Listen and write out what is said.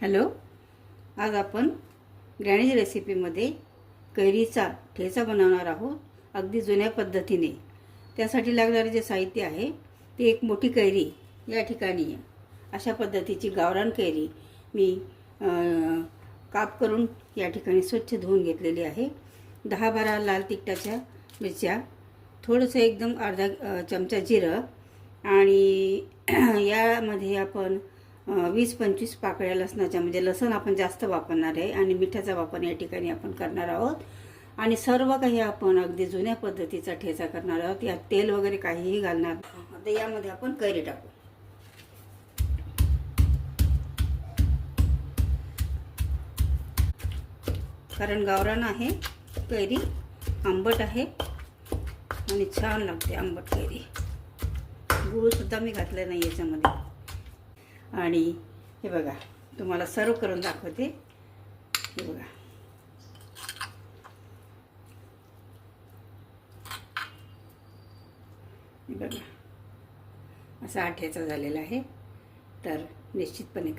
Hello, आज आपण ग्रॅनीज रेसिपीमध्ये कैरीचा ठेचा बनवणार आहोत, अगदी जुन्या पद्धतीने। त्यासाठी लागणारे जे साहित्य आहे ते एक मोठी कैरी या ठिकाणी आहे। अशा पद्धतीची गावरान कैरी मी काप करून या ठिकाणी स्वच्छ धुवून घेतलेली आहे। 10-12 लाल तिखटाच्या मिरच्या, थोडंसं एकदम अर्धा चमचा जिरं आणि यामध्ये आपण 20-25 पाकळ्या लसणाच्या, म्हणजे लसण आपण जास्त वापरणार आहे आणि मिठाचा वापर या ठिकाणी आपण करणार आहोत। आणि सर्व काही आपण अगदी जुन्या पद्धतीचा ठेचा करणार आहोत। यात तेल वगैरे काहीही घालणार नाही। आता यामध्ये आपण कैरी टाकू। कारण गावरान आहे कैरी, आंबट आहे आणि छान लागते आंबट कैरी। गूळ सुद्धा मी घातलं नाही याच्यामध्ये। आणि हे बघा, तुम्हाला सर्व करून दाखवते। हे बघा, हे बघा, असा ठेचा झालेला आहे। तर निश्चितपणे